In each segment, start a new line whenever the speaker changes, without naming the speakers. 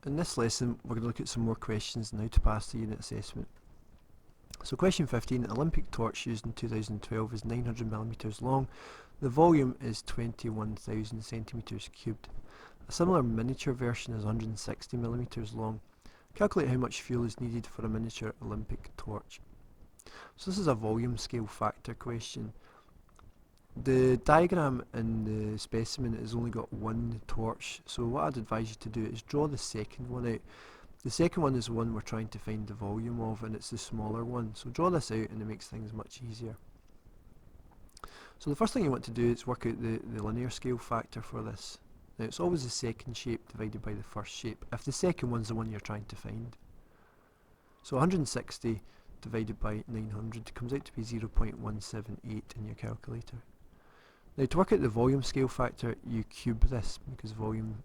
In this lesson we're going to look at some more questions on how to pass the unit assessment. So question 15, an Olympic torch used in 2012 is 900mm long. The volume is 21,000 centimeters cubed. A similar miniature version is 160mm long. Calculate how much fuel is needed for a miniature Olympic torch. So this is a volume scale factor question. The diagram in the specimen has only got one torch, so what I'd advise you to do is draw the second one out. The second one is the one we're trying to find the volume of, and it's the smaller one, so draw this out and it makes things much easier. So the first thing you want to do is work out the linear scale factor for this. Now it's always the second shape divided by the first shape, if the second one's the one you're trying to find. So 160 divided by 900 comes out to be 0.178 in your calculator. Now to work out the volume scale factor, you cube this, because volume,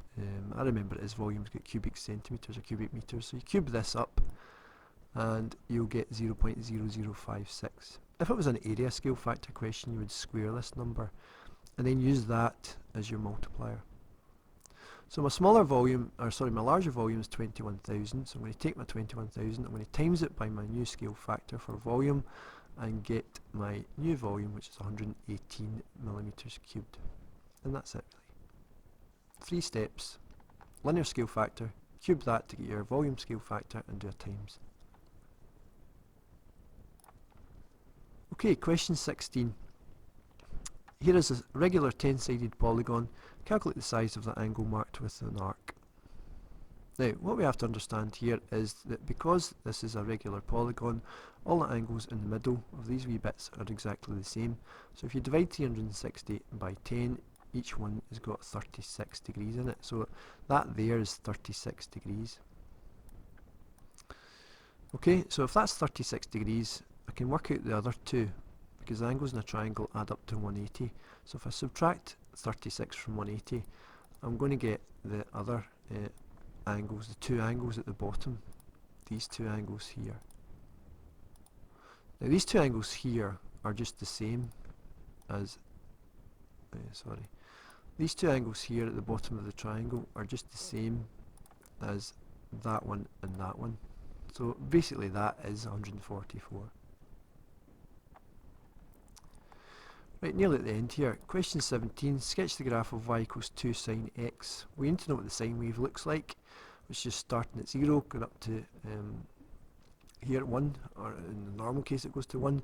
I remember it as volume's got cubic centimetres or cubic metres, so you cube this up and you'll get 0.0056. If it was an area scale factor question, you would square this number and then use that as your multiplier. So my larger volume is 21,000, so I'm going to take my 21,000, I'm going to times it by my new scale factor for volume and get my new volume, which is 118mm cubed. And that's it really. 3 steps, linear scale factor, cube that to get your volume scale factor and do a times. Okay, question 16. Here is a regular 10-sided polygon. Calculate the size of the angle marked with an arc. Now, what we have to understand here is that because this is a regular polygon, all the angles in the middle of these wee bits are exactly the same. So if you divide 360 by 10, each one has got 36 degrees in it. So that there is 36 degrees. Okay, so if that's 36 degrees, I can work out the other two, because the angles in a triangle add up to 180. So if I subtract 36 from 180, I'm going to get the other angles, the two angles at the bottom, these two angles here. Now these two angles here are just the same as, these two angles here at the bottom of the triangle are just the same as that one and that one. So basically that is 144. Right, nearly at the end here. Question 17, sketch the graph of y equals 2 sine x. We need to know what the sine wave looks like, which is starting at 0, going up to here at 1, or in the normal case it goes to 1,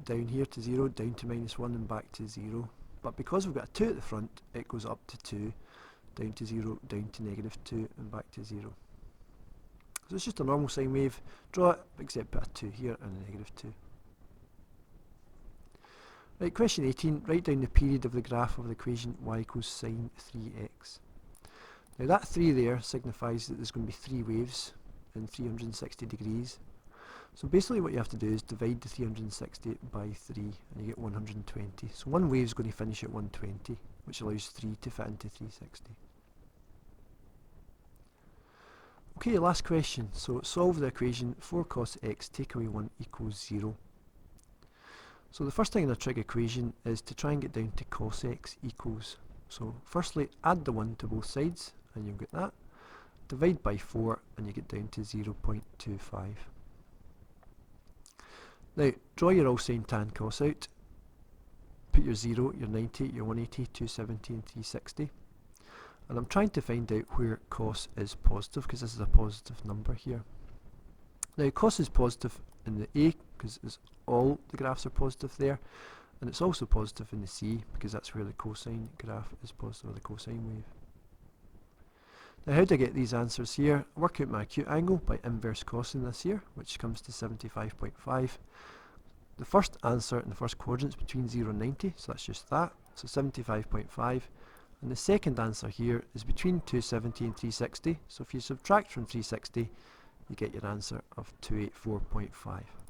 down here to 0, down to -1 and back to 0. But because we've got a 2 at the front, it goes up to 2, down to 0, down to -2 and back to 0. So it's just a normal sine wave. Draw it, except put a 2 here and a -2. Right, question 18, write down the period of the graph of the equation y equals sine 3x. Now that 3 there signifies that there's going to be 3 waves in 360 degrees. So basically what you have to do is divide the 360 by 3 and you get 120. So one wave is going to finish at 120, which allows 3 to fit into 360. Okay, last question. So solve the equation 4 cos x take away 1 equals 0. So the first thing in a trig equation is to try and get down to cos x equals. So firstly add the 1 to both sides and you'll get that. Divide by 4 and you get down to 0.25. Now draw your all sine tan cos out. Put your 0, your 90, your 180, 270 and 360. And I'm trying to find out where cos is positive, because this is a positive number here. Now cos is positive in the A because all the graphs are positive there, and it's also positive in the C because that's where the cosine graph is positive, or the cosine wave. Now how do I get these answers here? I work out my acute angle by inverse cosine this here, which comes to 75.5. The first answer in the first quadrant is between 0 and 90, so that's just that, so 75.5. And the second answer here is between 270 and 360, so if you subtract from 360, you get your answer of 284.5.